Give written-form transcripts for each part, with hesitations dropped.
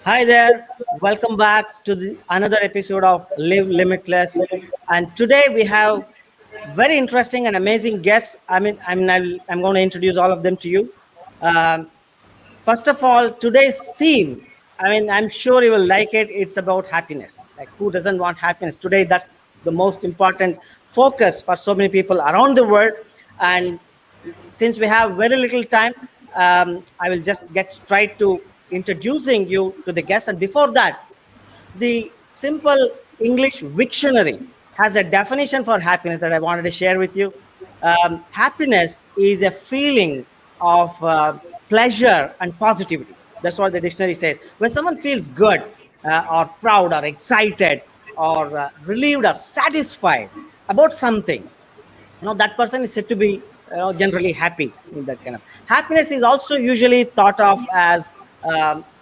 Hi there. Welcome back to another episode of Live Limitless. And today we have very interesting and amazing guests. I'm going to introduce all of them to you. Um, First of all, today's theme, I'm sure you will like it. It's about happiness. Like, who doesn't want happiness? Today, that's the most important focus for so many people around the world. And since we have very little time, I will just get straight to introducing you to the guest. And before that, the simple English dictionary has a definition for happiness that I wanted to share with you. Happiness is a feeling of pleasure and positivity. That's what the dictionary says. When someone feels good or proud or excited or relieved or satisfied about something, that person is said to be generally happy. In that kind of happiness is also usually thought of as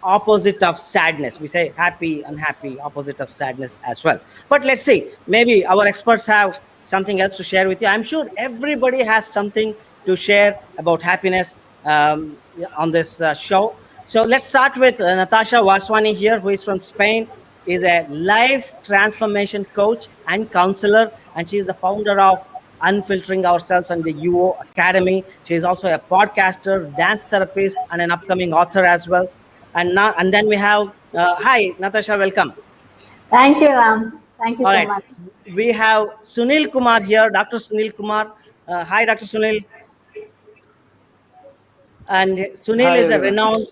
opposite of sadness. We say happy, unhappy, opposite of sadness as well. But let's see, maybe our experts have something else to share with you. I'm sure everybody has something to share about happiness on this show. So let's start with Natasha Vaswani here, who is from Spain, is a life transformation coach and counselor, and she is the founder of Unfiltering Ourselves and the UO Academy. She is also a podcaster, dance therapist, and an upcoming author as well. And then we have hi Natasha, welcome. Thank you, Ram. Thank you All so right, much. we have Sunil Kumar here, Dr. Sunil Kumar. Hi, Dr. Sunil. And Sunil Hi is a everyone. renowned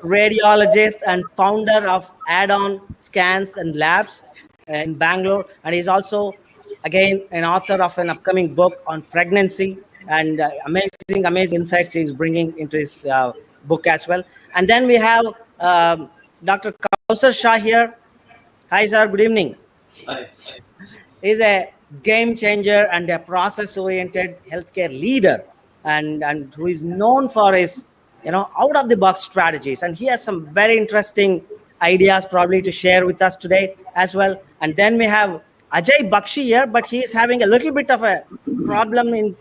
radiologist and founder of Add-on Scans and Labs in Bangalore, and he's also again an author of an upcoming book on pregnancy and amazing insights he's bringing into his book as well. And then we have Dr. Kausar Shah here. Hi, sir. Good evening. Hi. Is a game changer and a process-oriented healthcare leader, and who is known for his out-of-the-box strategies. And he has some very interesting ideas probably to share with us today as well. And then we have Ajay Bakshi here, but he is having a little bit of a problem in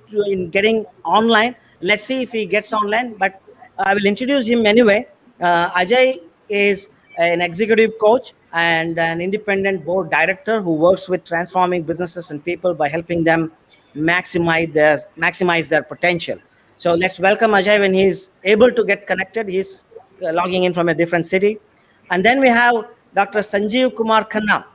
getting online. Let's see if he gets online, but I will introduce him anyway. Ajay is an executive coach and an independent board director who works with transforming businesses and people by helping them maximize their potential. So let's welcome Ajay when he's able to get connected. He's logging in from a different city. And then we have Dr. Sanjeev Kumar Khanna,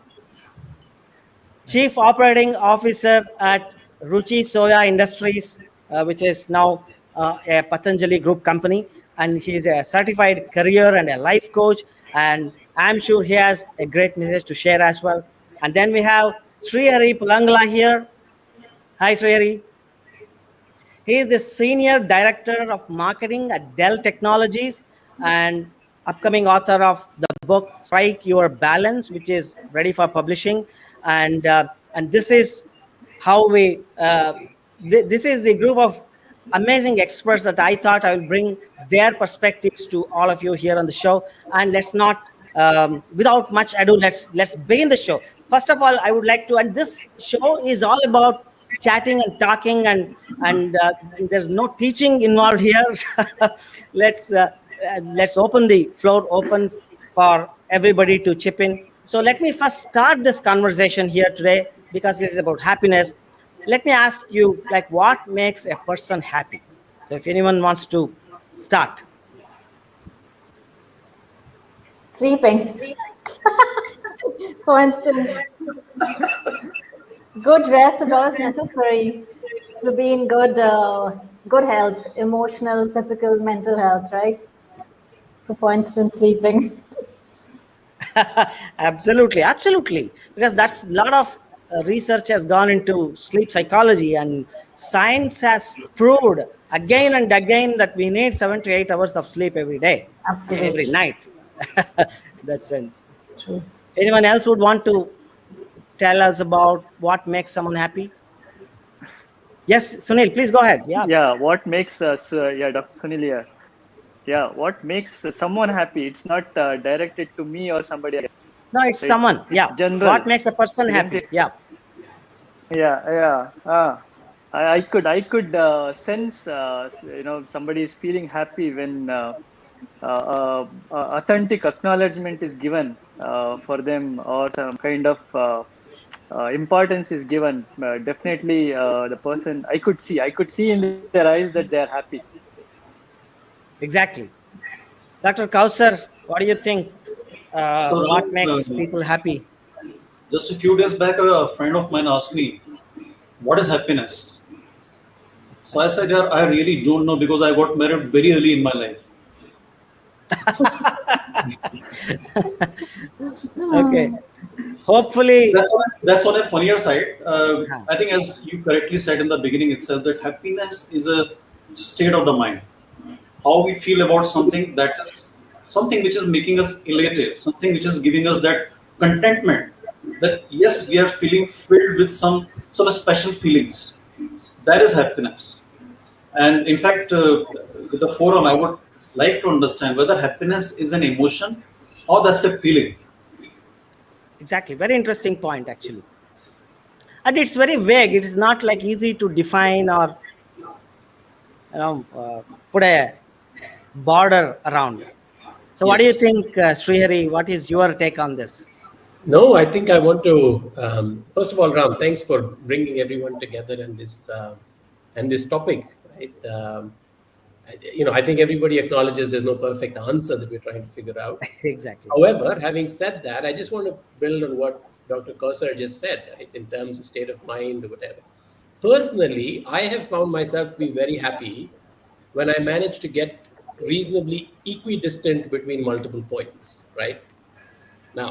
Chief Operating Officer at Ruchi Soya Industries, which is now a Patanjali Group company. And he's a certified career and a life coach. And I'm sure he has a great message to share as well. And then we have Srihari Pulangala here. Hi, Srihari. He is the Senior Director of Marketing at Dell Technologies and upcoming author of the book Strike Your Balance, which is ready for publishing. And this is how this is the group of amazing experts that I thought I will bring their perspectives to all of you here on the show. And let's not, without much ado, let's begin the show. First of all, I would like to, and this show is all about chatting and talking, and there's no teaching involved here. let's uh, let's open the floor open for everybody to chip in. So let me first start this conversation here today because this is about happiness. Let me ask you, like, what makes a person happy? So if anyone wants to start. Sleeping. For instance, good rest is always necessary to be in good health, emotional, physical, mental health, right? So, for instance, sleeping. Absolutely, because that's a lot of research has gone into sleep psychology, and science has proved again and again that we need 7 to 8 hours of sleep every day, every Absolutely. night. That sense. True. Anyone else would want to tell us about what makes someone happy? Yes, Sunil, please go ahead. Yeah. Yeah, what makes us, Dr. Sunil here. Yeah, what makes someone happy? It's not directed to me or somebody else. No, it's So someone. it's Yeah. general, What makes a person isn't happy? it? Yeah. Yeah. I could sense, somebody is feeling happy when authentic acknowledgement is given for them, or some kind of importance is given, definitely the person, I could see in their eyes that they are happy. Exactly. Dr. Kausar, what do you think? So What Ram, makes people happy? just a few days back, a friend of mine asked me, "What is happiness?" So I said, "Yeah, I really don't know because I got married very early in my life." Okay. Hopefully, That's on a funnier side. huh, I think, as you correctly said in the beginning itself, that happiness is a state of the mind. How we feel about something, that is something which is making us elated, something which is giving us that contentment. That yes, we are feeling filled with some special feelings. That is happiness. And in fact, with the forum, I would like to understand whether happiness is an emotion or that's a feeling. exactly. Very interesting point, actually. And it's very vague. It is not like easy to define or put a border around. So, what do you Yes. think, Srihari? What is your take on this? No, I think I want to. First of all, Ram, thanks for bringing everyone together and this topic. Right? I think everybody acknowledges there's no perfect answer that we're trying to figure out. Exactly. However, having said that, I just want to build on what Dr. Kausar just said, right, in terms of state of mind or whatever. Personally, I have found myself to be very happy when I manage to get reasonably equidistant between multiple points, right? Now,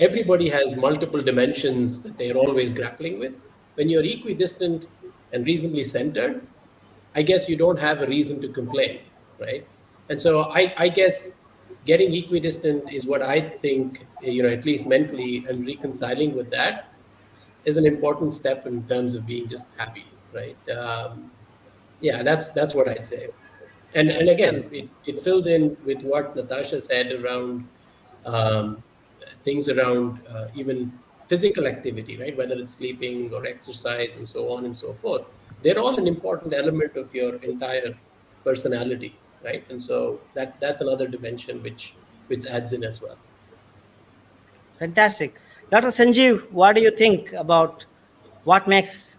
everybody has multiple dimensions that they're always grappling with. When you're equidistant and reasonably centered, I guess you don't have a reason to complain, right? And so I guess getting equidistant is what I think, at least mentally, and reconciling with that is an important step in terms of being just happy, right? Yeah, that's what I'd say. And again, it fills in with what Natasha said around things around even physical activity, right? Whether it's sleeping or exercise and so on and so forth. They're all an important element of your entire personality, right? And so that's another dimension which adds in as well. Fantastic. Dr. Sanjeev, what do you think about what makes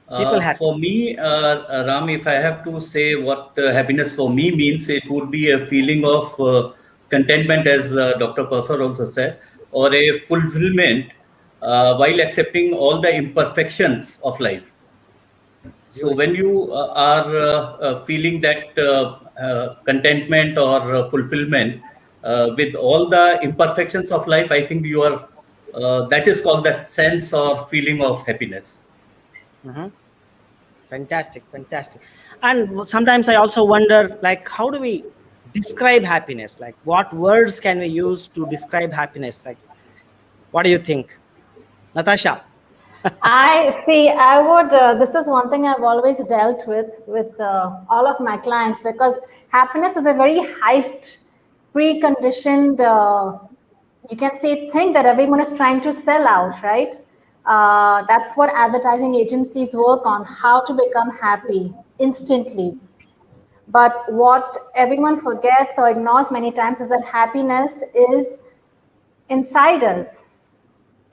people happy? For me, Ram, if I have to say what happiness for me means, it would be a feeling of contentment, as Dr. Kausar also said, or a fulfillment while accepting all the imperfections of life. So when you are feeling that contentment or fulfillment with all the imperfections of life, I think you are, that is called that sense or feeling of happiness. Fantastic, fantastic. And sometimes I also wonder, like, how do we describe happiness? Like, what words can we use to describe happiness? Like, what do you think, Natasha? I see. I would. This is one thing I've always dealt with all of my clients, because happiness is a very hyped, preconditioned. You can say thing that everyone is trying to sell out, right? That's what advertising agencies work on: how to become happy instantly. But what everyone forgets or ignores many times is that happiness is inside us.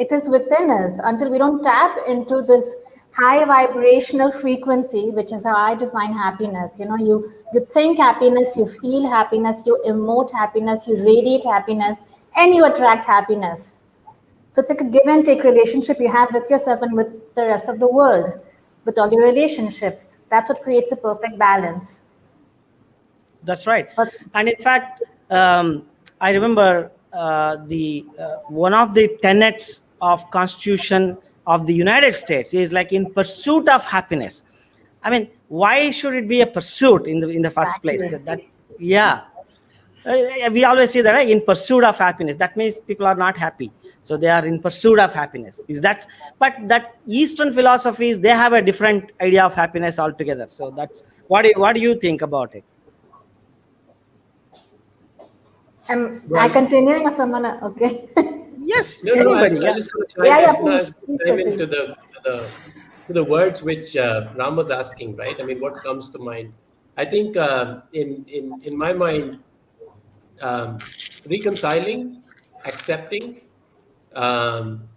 It is within us. Until we don't tap into this high vibrational frequency, which is how I define happiness. You think happiness, you feel happiness, you emote happiness, you radiate happiness, and you attract happiness. So it's like a give and take relationship you have with yourself and with the rest of the world, with all your relationships. That's what creates a perfect balance. That's right. But And in fact, I remember the one of the tenets of Constitution of the United States is like in pursuit of happiness. I mean, why should it be a pursuit in the first place? Exactly. Yeah. We always say that, right? In pursuit of happiness. That means people are not happy, so they are in pursuit of happiness. But that Eastern philosophies, they have a different idea of happiness altogether. So that's what do you think about it? am I continuing with someone? Okay. Yes, No, I anybody. Yeah. just want to chime Yeah, in. please Chime proceed. into the words which Ram was asking, right? I mean, what comes to mind? I think in my mind, reconciling, accepting. Um,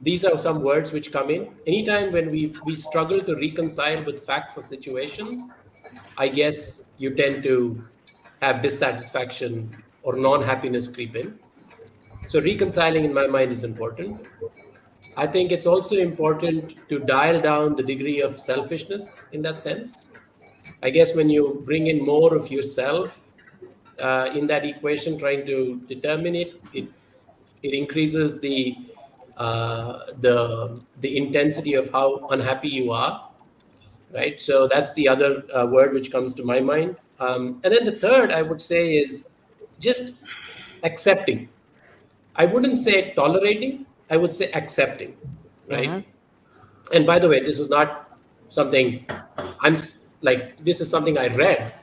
these are some words which come in. Anytime when we struggle to reconcile with facts or situations, I guess you tend to have dissatisfaction or non-happiness creep in. So reconciling in my mind is important. I think it's also important to dial down the degree of selfishness in that sense. I guess when you bring in more of yourself in that equation, trying to determine it increases the intensity of how unhappy you are, right? So that's the other word which comes to my mind. And then the third I would say is just accepting. I wouldn't say tolerating, I would say accepting, right? And by the way, this is not something this is something I read.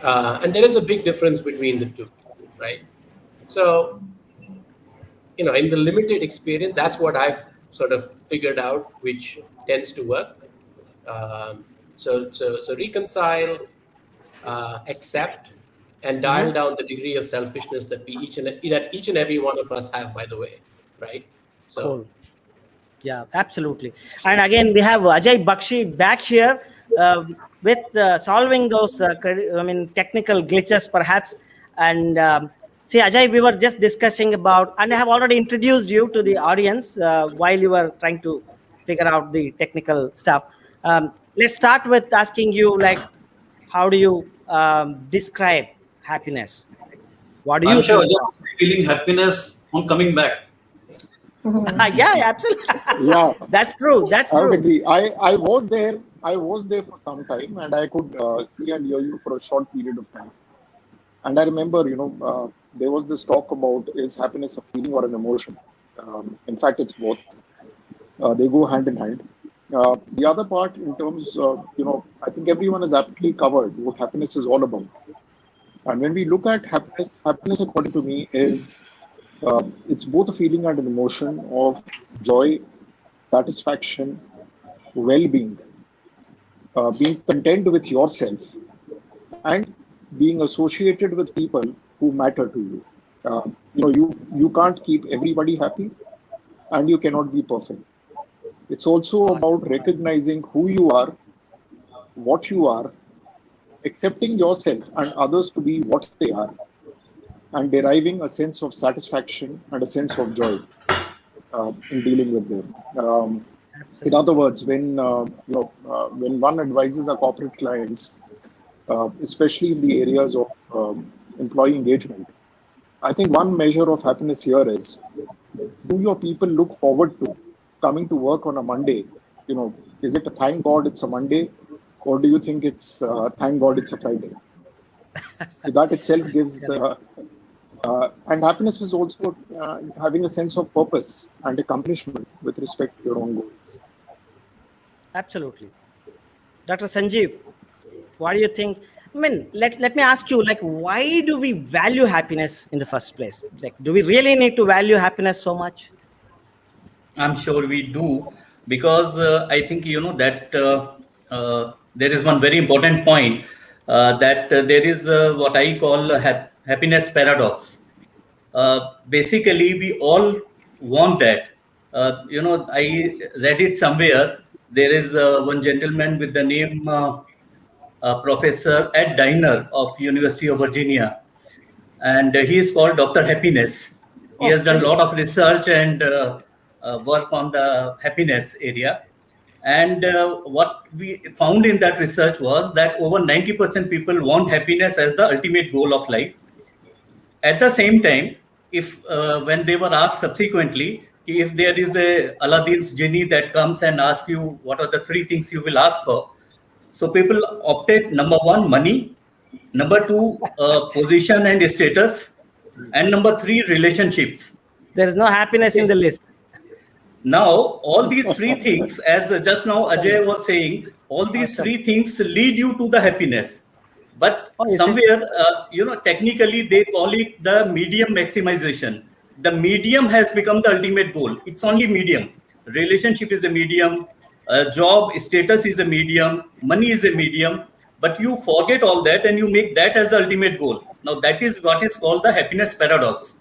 And there is a big difference between the two, right? So, in the limited experience, that's what I've sort of figured out, which tends to work. So reconcile, accept, and dial down the degree of selfishness that each and every one of us have, by the way, right? So Cool. Yeah, absolutely. And again, we have Ajay Bakshi back here with solving those technical glitches perhaps. And see, Ajay, we were just discussing about, and I have already introduced you to the audience while you were trying to figure out the technical stuff. Let's start with asking you, like, how do you describe happiness? What do you I'm sure think? Ajay is feeling happiness on coming back. Yeah, absolutely. Yeah, That's true. That's I would true. agree. I was there. I was there for some time, and I could see and hear you for a short period of time. And I remember, there was this talk about, is happiness a feeling or an emotion? In fact, it's both. They go hand in hand. The other part, in terms, I think everyone is aptly covered what happiness is all about. And when we look at happiness, happiness, according to me, is it's both a feeling and an emotion of joy, satisfaction, well-being, being content with yourself, and being associated with people who matter to you. You can't keep everybody happy, and you cannot be perfect. It's also about recognizing who you are, what you are, accepting yourself and others to be what they are, and deriving a sense of satisfaction and a sense of joy in dealing with them. In other words, when one advises our corporate clients, especially in the areas of employee engagement, I think one measure of happiness here is, do your people look forward to coming to work on a Monday? Is it a thank God it's a Monday, or do you think it's thank God it's a Friday? So that itself gives, and happiness is also having a sense of purpose and accomplishment with respect to your own goals. Absolutely. Dr. Sanjeev, what do you think? I mean, let me ask you, like, why do we value happiness in the first place? Like, do we really need to value happiness so much? I'm sure we do, because I think that there is one very important point, that there is what I call happiness paradox. Basically, we all want that. I read it somewhere. There is one gentleman with the name Professor Ed Diner of University of Virginia, and he is called Dr. Happiness. He has done a lot of research and work on the happiness area. And what we found in that research was that over 90% people want happiness as the ultimate goal of life. At the same time, if when they were asked subsequently, if there is a Aladdin's genie that comes and asks you what are the three things you will ask for, so people opted number one, money, number two, position and status, and number three, relationships. There is no happiness in the list. Now, all these three things, as just now Ajay was saying, all these three things lead you to the happiness. But somewhere, technically they call it the medium maximization. The medium has become the ultimate goal. It's only medium. Relationship is a medium. Job status is a medium. Money is a medium. but you forget all that and you make that as the ultimate goal. Now that is what is called the happiness paradox.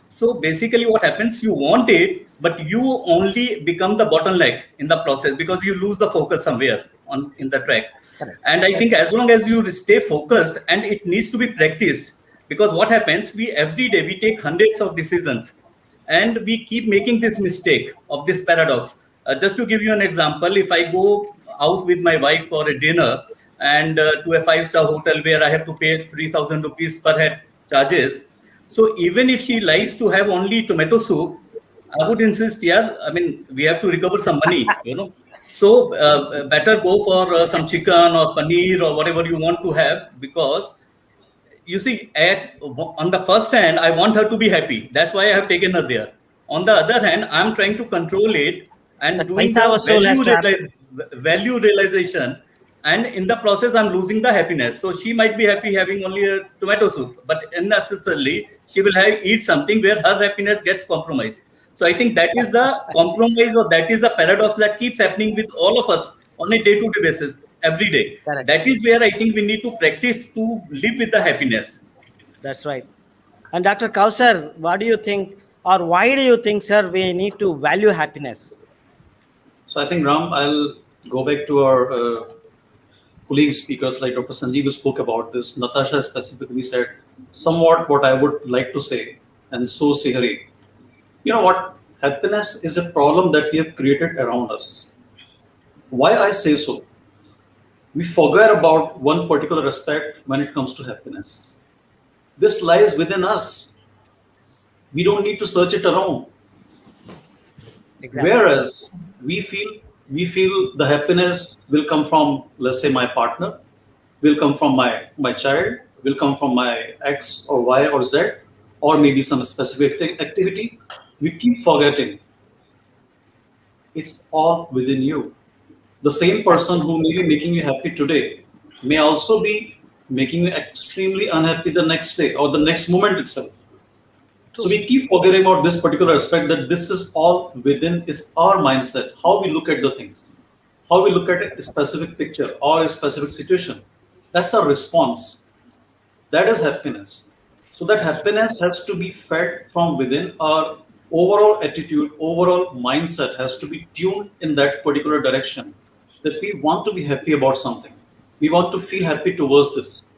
So basically what happens, you want it, but you only become the bottleneck in the process because you lose the focus somewhere on in the track. Correct. And I think as long as you stay focused, and it needs to be practiced, because what happens, we every day we take hundreds of decisions and we keep making this mistake of this paradox. Just to give you an example, if I go out with my wife for a dinner and to a 5-star hotel where I have to pay 3,000 rupees per head charges, so even if she likes to have only tomato soup, I would insist, yeah, I mean, we have to recover some money. So better go for some chicken or paneer or whatever you want to have, because you see, on the first hand, I want her to be happy. That's why I have taken her there. On the other hand, I'm trying to control it and That doing paisa was so less to happen. value realization. And in the process, I'm losing the happiness. So she might be happy having only a tomato soup, but unnecessarily, she will eat something where her happiness gets compromised. So I think that is the compromise, or that is the paradox that keeps happening with all of us on a day-to-day basis, every day. Correct. That is where I think we need to practice to live with the happiness. That's right. And Dr. Kausar, what do you think, or why do you think, sir, we need to value happiness? So I think, Ram, I'll go back to our colleague speakers like Dr. Sanjeev who spoke about this. Natasha specifically said somewhat what I would like to say, and so Sihari. You know what? Happiness is a problem that we have created around us. Why I say so? We forget about one particular aspect when it comes to happiness. This lies within us. We don't need to search it around. Exactly. Whereas we feel the happiness will come from, let's say, my partner, will come from my child, will come from my X or Y or Z, or maybe some specific activity. We keep forgetting. It's all within you. The same person who may be making you happy today may also be making you extremely unhappy the next day or the next moment itself. So we keep forgetting about this particular aspect, that this is all within, is our mindset, how we look at the things, how we look at a specific picture or a specific situation. That's our response. That is happiness. So that happiness has to be fed from within. Our overall attitude, overall mindset has to be tuned in that particular direction, that we want to be happy about something. We want to feel happy towards this.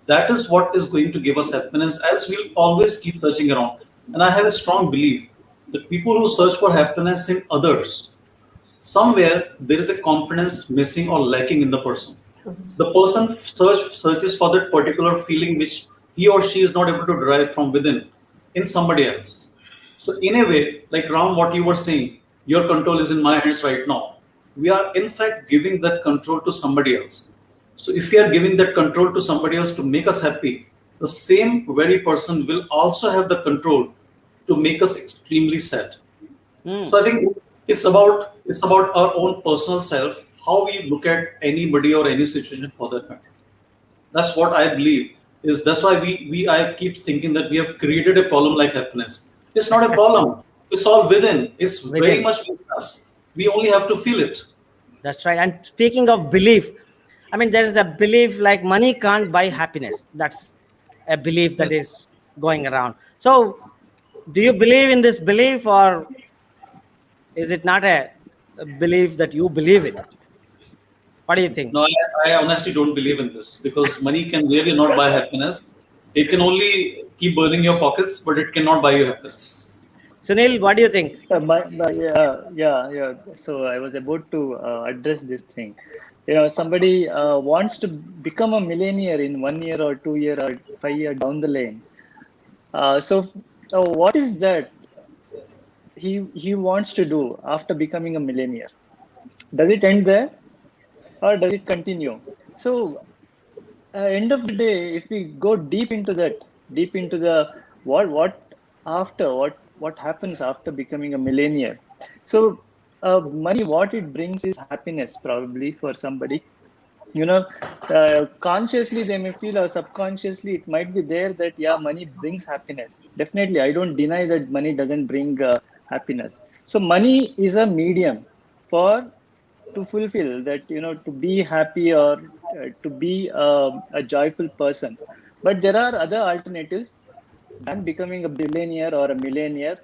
That is what is going to give us happiness, else we'll always keep searching around. And I have a strong belief that people who search for happiness in others, somewhere there is a confidence missing or lacking in the person. The person searches for that particular feeling which he or she is not able to derive from within in somebody else. So in a way, like Ram, what you were saying, your control is in my hands right now. We are in fact giving that control to somebody else. So if we are giving that control to somebody else to make us happy, the same very person will also have the control to make us extremely sad. So I think it's about our own personal self, how we look at anybody or any situation for that matter. That's what I believe. That's why I keep thinking that we have created a problem like happiness. It's not a problem. It's all within. It's very much within us. We only have to feel it. That's right. And speaking of belief, I mean, there is a belief like money can't buy happiness. That's a belief that is going around. So do you believe in this belief, or is it not a belief that you believe in? What do you think? No, I honestly don't believe in this, because money can really not buy happiness. It can only keep burning your pockets, but it cannot buy you happiness. Sunil, what do you think? Yeah. So I was about to address this thing. Somebody wants to become a millionaire in 1 year or 2 year or 5 year down the lane. So what is that he wants to do after becoming a millionaire? Does it end there, or does it continue? So end of the day, if we go deep into the what happens after becoming a millionaire. So money, what it brings is happiness, probably for somebody. Consciously they may feel, or subconsciously it might be there that money brings happiness. Definitely, I don't deny that money doesn't bring happiness. So money is a medium for to fulfill that, to be happy or to be a joyful person. But there are other alternatives than becoming a billionaire or a millionaire,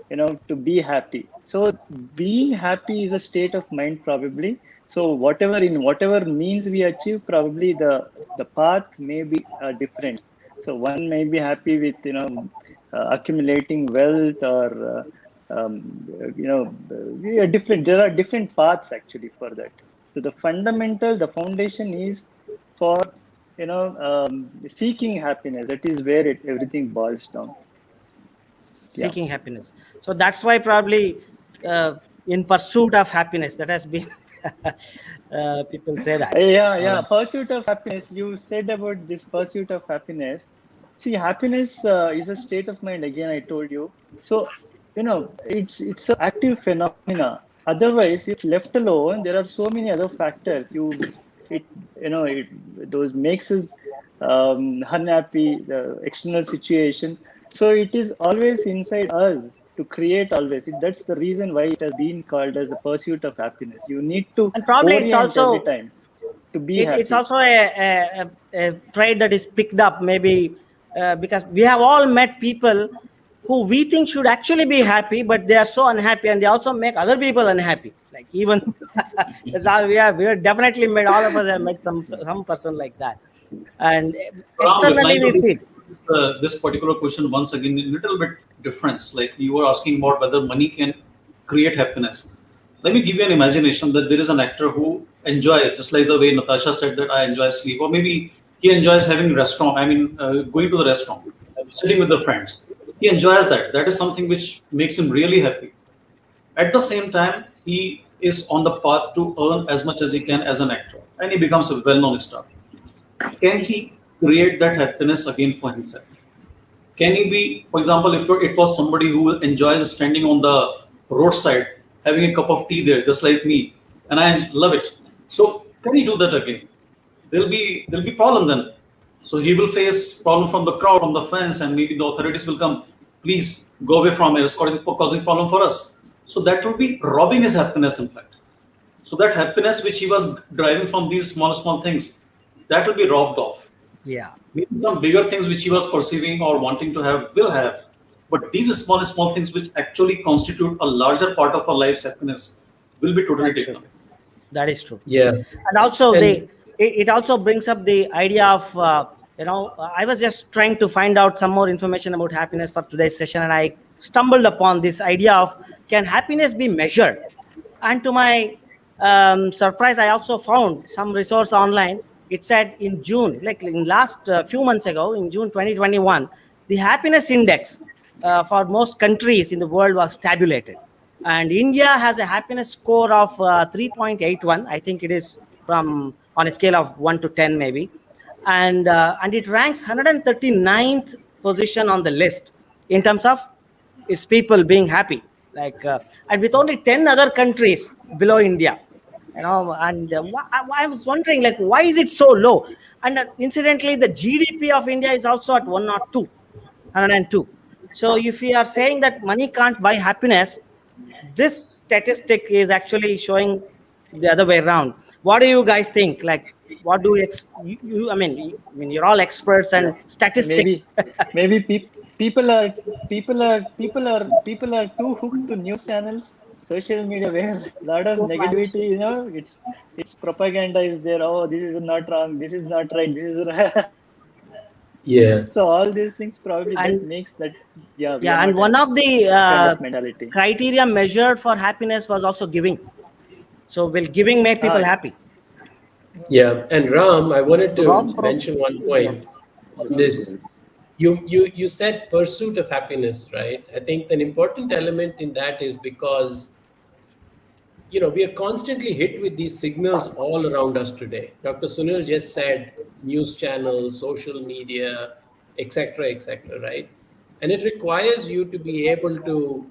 to be happy. So being happy is a state of mind, probably. So whatever means we achieve, probably the path may be different. So one may be happy with accumulating wealth, or different. There are different paths actually for that. So the foundation is for seeking happiness. That is where everything boils down. Seeking happiness. So that's why probably in pursuit of happiness, that has been people say that. Yeah. Pursuit of happiness. You said about this pursuit of happiness. See, happiness is a state of mind. Again, I told you. So it's an active phenomena. Otherwise, if left alone, there are so many other factors. Those makes us unhappy. The external situation. So it is always inside us to create always. That's the reason why it has been called as the pursuit of happiness. You need to And probably it's orient also every time to be happy. it's also a trait that is picked up maybe because we have all met people who we think should actually be happy, but they are so unhappy, and they also make other people unhappy. Like even that's all we have. We have definitely met. All of us have met some person like that, and externally we feel. This particular question once again a little bit difference. Like you were asking about whether money can create happiness. Let me give you an imagination that there is an actor who enjoys, just like the way Natasha said that I enjoy sleep, or maybe he enjoys having restaurant. Going to the restaurant, sitting with the friends. He enjoys that. That is something which makes him really happy. At the same time, he is on the path to earn as much as he can as an actor, and he becomes a well-known star. Can he create that happiness again for himself? Can he be, for example, if it was somebody who enjoys standing on the roadside, having a cup of tea there, just like me, and I love it. So can he do that again? There'll be problem then. So he will face problem from the crowd, from the fans, and maybe the authorities will come. Please go away from it. It's causing problem for us. So that will be robbing his happiness, in fact. So that happiness which he was driving from these small things, that will be robbed off. Yeah. Maybe some bigger things which he was perceiving or wanting to have will have, but these small things which actually constitute a larger part of our life's happiness will be totally taken away. That is true. Yeah. And also it also brings up the idea of I was just trying to find out some more information about happiness for today's session, and I stumbled upon this idea of, can happiness be measured? And to my surprise, I also found some resource online. It said in June, like in last few months ago, in June 2021, the happiness index for most countries in the world was tabulated. And India has a happiness score of 3.81. I think it is on a scale of 1 to 10 maybe. And it ranks 139th position on the list in terms of its people being happy. And with only 10 other countries below India. And I was wondering, why is it so low? And incidentally, the GDP of India is also at 102. So if we are saying that money can't buy happiness, this statistic is actually showing the other way around. What do you guys think? What do you? I mean, you're all experts and statistics. Maybe people are too hooked to news channels, social media, where a lot of negativity. It's propaganda is there. Oh, this is not wrong. This is not right. This is right. Yeah. So all these things probably that makes that. Yeah. And one of the kind of mentality. criteria measured for happiness was also giving. So will giving make people happy? Yeah. And Ram, I wanted to mention one point. This, you said pursuit of happiness, right? I think an important element in that is because we are constantly hit with these signals all around us today. Dr. Sunil just said news channels, social media, etc., right? And it requires you to be able to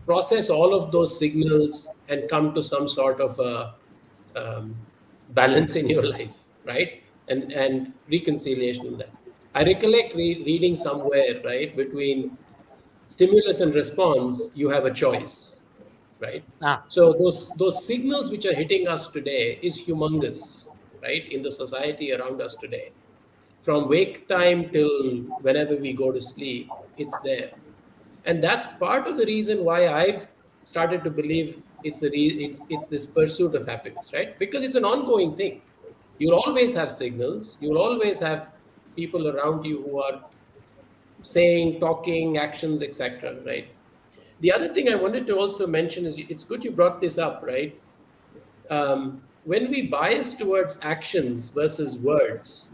process all of those signals and come to some sort of a balance in your life, right? And reconciliation in that. I recollect reading somewhere, right, between stimulus and response, you have a choice, right? Ah, So those signals which are hitting us today is humongous, right, in the society around us today. From wake time till whenever we go to sleep, it's there. And that's part of the reason why I've started to believe it's this pursuit of happiness, right? Because it's an ongoing thing. You'll always have signals. You'll always have people around you who are saying, talking, actions, etc. Right? The other thing I wanted to also mention is it's good you brought this up, right? When we bias towards actions versus words,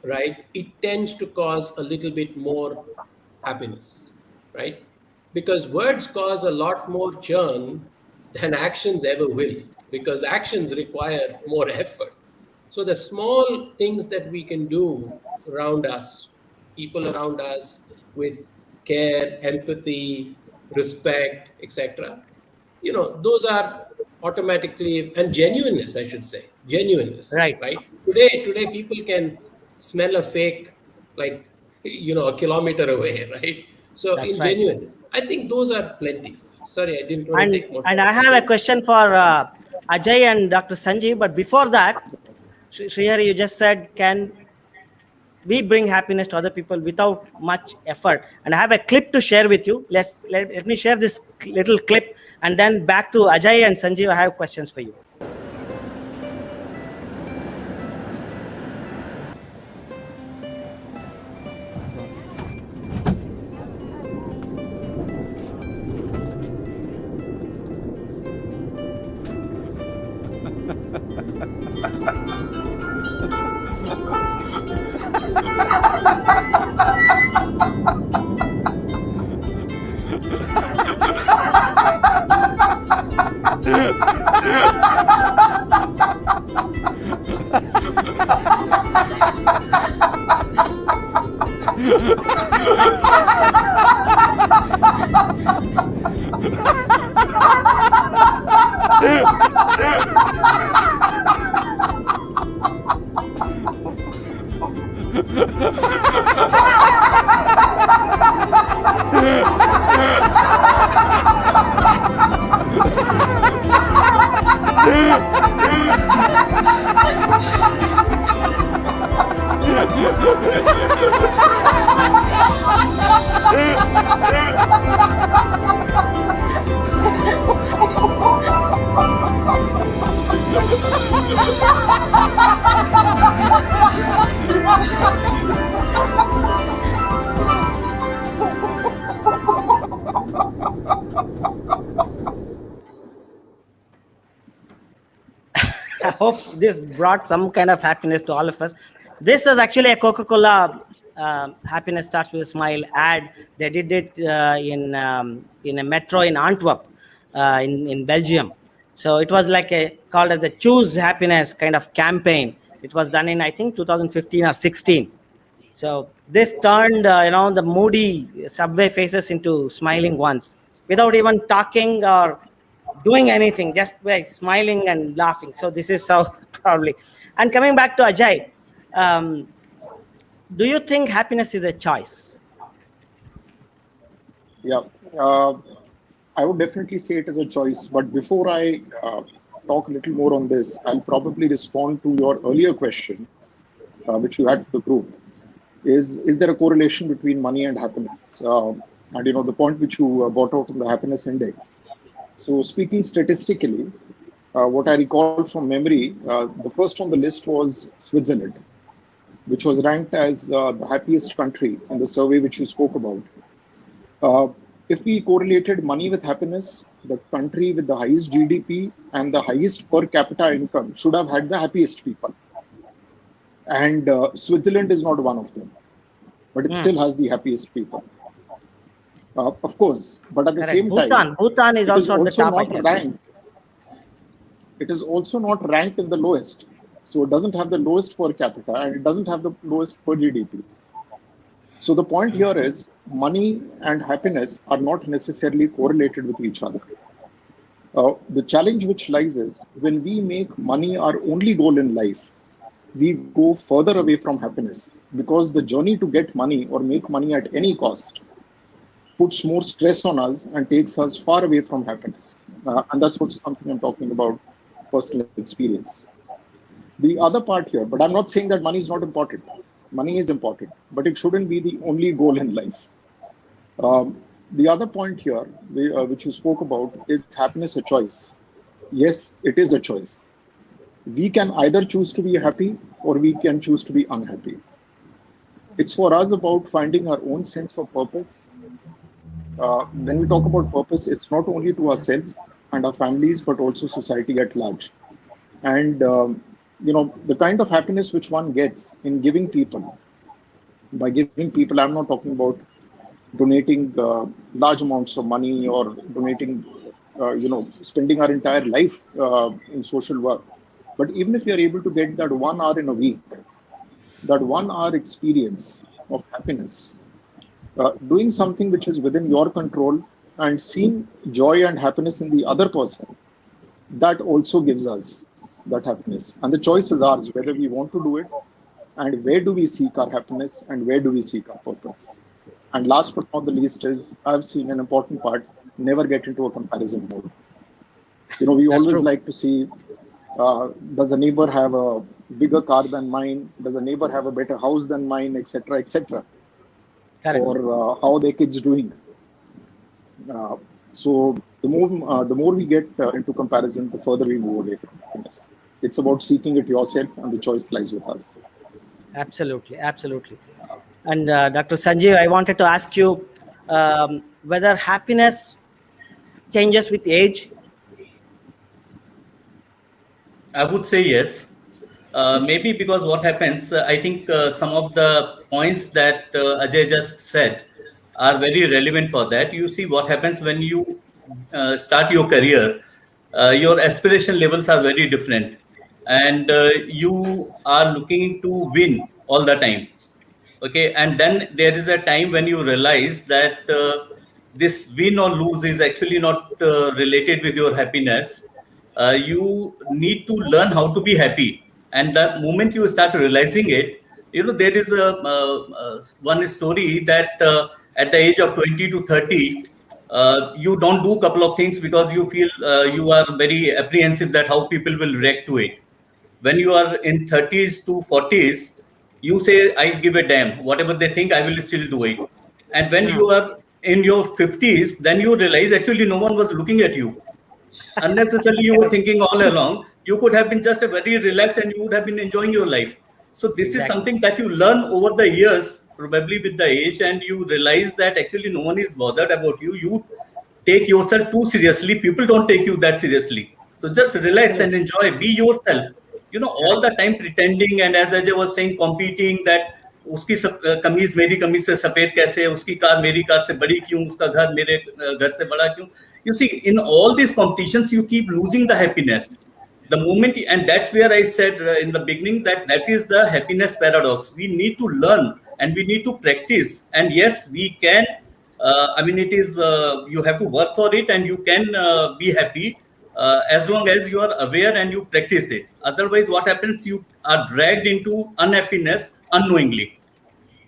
right, it tends to cause a little bit more happiness, right? Because words cause a lot more churn than actions ever will, because actions require more effort. So the small things that we can do around us, people around us, with care, empathy, respect, etc., those are automatically, and genuineness, I should say, genuineness, right. right? Today people can smell a fake, like, a kilometer away, right? So That's in right. genuineness, I think those are plenty. Sorry, I didn't want to And take more and time. I have a question for Ajay and Dr. Sanjeev. But before that, Srihari, you just said, can we bring happiness to other people without much effort? And I have a clip to share with you. Let me share this little clip, and then back to Ajay and Sanjeev. I have questions for you. I hope this brought some kind of happiness to all of us. This is actually a Coca-Cola "Happiness Starts with a Smile" ad. They did it in a metro in Antwerp, in Belgium. So it was like called as the "Choose Happiness" kind of campaign. It was done in, I think, 2015 or 16. So this turned the moody subway faces into smiling ones, without even talking or doing anything, just by smiling and laughing. So this is how probably. And coming back to Ajay, um, do you think happiness is a choice? Yeah, uh, I would definitely say it is a choice. But before I talk a little more on this, I'll probably respond to your earlier question, which you had for the group. Is there a correlation between money and happiness? And the point which you brought out in the happiness index. So speaking statistically, what I recall from memory, the first on the list was Switzerland, which was ranked as the happiest country in the survey which you spoke about. If we correlated money with happiness, the country with the highest GDP and the highest per capita income should have had the happiest people. And Switzerland is not one of them, but it still has the happiest people. Of course, but at the Correct. same time, Bhutan is it is also at the also top, I not guess. ranked. It is also not ranked in the lowest. So it doesn't have the lowest per capita and it doesn't have the lowest per GDP. So the point here is money and happiness are not necessarily correlated with each other. The challenge which lies is when we make money our only goal in life, we go further away from happiness, because the journey to get money or make money at any cost puts more stress on us and takes us far away from happiness. And that's what's something I'm talking about, personal experience. The other part here, but I'm not saying that money is not important. Money is important, but it shouldn't be the only goal in life. The other point here, which you spoke about, is happiness a choice? Yes, it is a choice. We can either choose to be happy or we can choose to be unhappy. It's for us about finding our own sense of purpose. When we talk about purpose, it's not only to ourselves and our families, but also society at large. And the kind of happiness which one gets in giving people, by giving people, I'm not talking about donating large amounts of money or donating, spending our entire life in social work. But even if you're able to get that 1 hour in a week, that 1 hour experience of happiness, doing something which is within your control and seeing joy and happiness in the other person, that also gives us that happiness. And the choice is ours, whether we want to do it and where do we seek our happiness and where do we seek our purpose. And last but not the least is, I've seen an important part, never get into a comparison mode. We That's always true. like to see, does a neighbor have a bigger car than mine? Does a neighbor have a better house than mine, etc., etc.? Correct. Or how their kids doing? So the more we get into comparison, the further we move away from happiness. It's about seeking it yourself, and the choice lies with us. Absolutely, absolutely. And Dr. Sanjeev, I wanted to ask you whether happiness changes with age. I would say yes. Maybe because what happens, I think some of the points that Ajay just said are very relevant for that. You see what happens when you start your career, your aspiration levels are very different, and you are looking to win all the time. Okay, and then there is a time when you realize that this win or lose is actually not related with your happiness. You need to learn how to be happy, and the moment you start realizing it, there is a one story that at the age of 20 to 30, you don't do a couple of things because you feel you are very apprehensive that how people will react to it. When you are in 30s to 40s, you say, I give a damn. Whatever they think, I will still do it. And when you are in your 50s, then you realize actually no one was looking at you. Unnecessarily, you were thinking all along. You could have been just a very relaxed and you would have been enjoying your life. So this is Exactly. something that you learn over the years, probably with the age, and you realize that actually no one is bothered about you. You take yourself too seriously. People don't take you that seriously. So just relax and enjoy. Be yourself. All the time pretending, and as Ajay was saying, competing that उसकी कमीज मेरी कमीज से सफेद कैसे, उसकी car मेरी car से बड़ी क्यों, उसका घर मेरे घर से बड़ा क्यों. You see, in all these competitions, you keep losing the happiness. The moment, and that's where I said in the beginning that is the happiness paradox. We need to learn and we need to practice. And yes, we can. It is you have to work for it, and you can be happy as long as you are aware and you practice it. Otherwise, what happens? You are dragged into unhappiness unknowingly.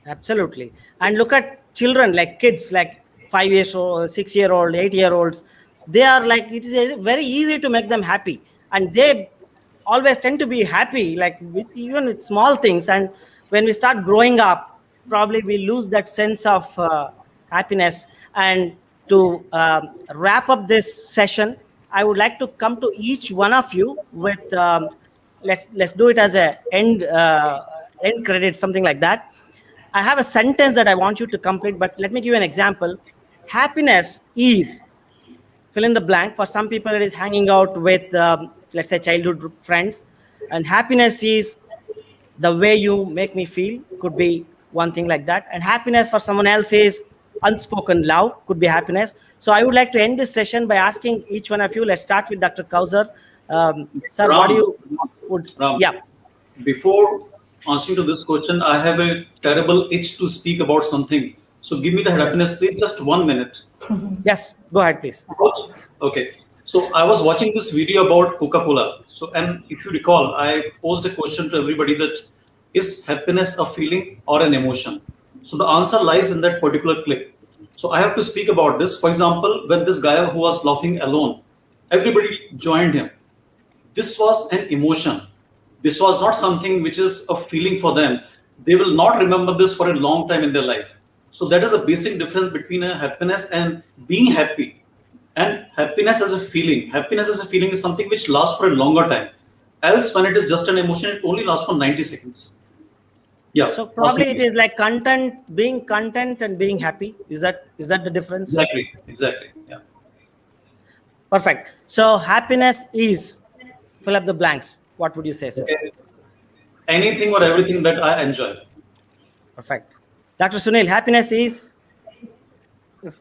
Absolutely. And look at children, like kids, like 5 years old, 6-year-old, 8-year-olds. They are like, it is very easy to make them happy. And they always tend to be happy, like even with small things. And when we start growing up, probably we lose that sense of happiness. And to wrap up this session, I would like to come to each one of you with, let's do it as a end credit, something like that. I have a sentence that I want you to complete, but let me give you an example. Happiness is, fill in the blank. For some people, it is hanging out with, let's say, childhood friends. And happiness is the way you make me feel, could be one thing like that. And happiness for someone else is unspoken love, could be happiness. So I would like to end this session by asking each one of you. Let's start with Dr. Kausar. Sir, what do you would? Ram, Yeah. Before answering to this question, I have a terrible itch to speak about something. So give me the happiness, please, just 1 minute. Yes. Go ahead, please. Okay. So I was watching this video about Coca-Cola. So, and if you recall, I posed a question to everybody that is happiness a feeling or an emotion? So the answer lies in that particular clip. So I have to speak about this. For example, when this guy who was laughing alone, everybody joined him. This was an emotion. This was not something which is a feeling for them. They will not remember this for a long time in their life. So that is a basic difference between a happiness and being happy. And happiness as a feeling. Happiness as a feeling is something which lasts for a longer time. Else, when it is just an emotion, it only lasts for 90 seconds. Yeah. So probably it is like being content and being happy. Is that the difference? Exactly. Yeah. Perfect. So happiness is, fill up the blanks. What would you say, sir? Okay. Anything or everything that I enjoy. Perfect. Dr. Sunil, happiness is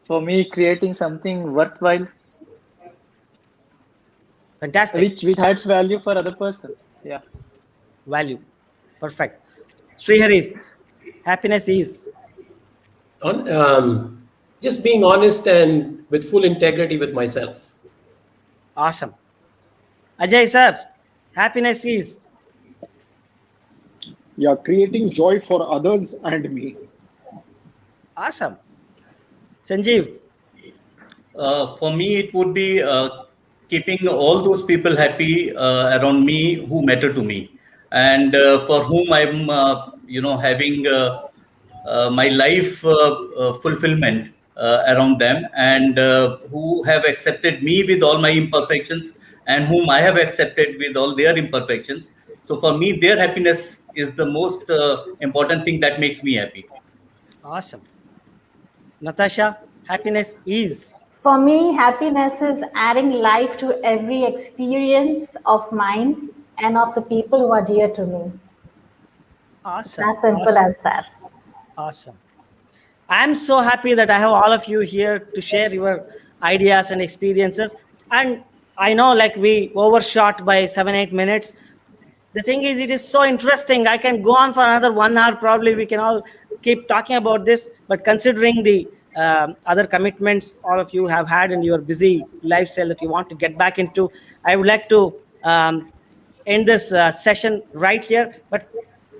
For me, creating something worthwhile, fantastic. which adds value for other person. Yeah. Value. Perfect. Srihari, happiness is Just being honest and with full integrity with myself. awesome. Ajay, sir, happiness is Yeah, creating joy for others and me. awesome. Sanjeev, For me, it would be keeping all those people happy around me who matter to me, and for whom I'm, having my life fulfillment around them, and who have accepted me with all my imperfections, and whom I have accepted with all their imperfections. So for me, their happiness is the most important thing that makes me happy. awesome. Natasha, happiness is For me, happiness is adding life to every experience of mine and of the people who are dear to me. It's awesome. as simple as that. Awesome. I'm so happy that I have all of you here to share your ideas and experiences. And I know like we overshot by 7-8 minutes. The thing is, it is so interesting. I can go on for another 1 hour. Probably we can all keep talking about this. But considering the other commitments all of you have had in your busy lifestyle that you want to get back into, I would like to end this session right here. But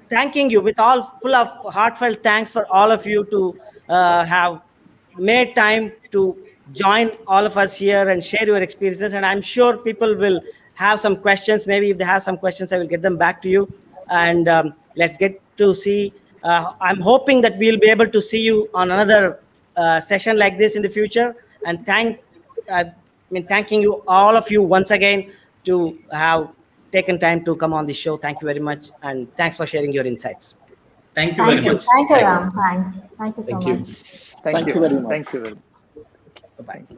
thanking you with all full of heartfelt thanks for all of you to have made time to join all of us here and share your experiences. And I'm sure people will have some questions. Maybe if they have some questions, I will get them back to you. And let's get to see. I'm hoping that we'll be able to see you on another session like this in the future. And thanking you, all of you, once again, to have taken time to come on the show. Thank you very much. And thanks for sharing your insights. Thank you very much. Thank you, Thanks. Ram. Thanks. Thank you so Thank you. much. Thank you very much. Thank you very much. Bye-bye.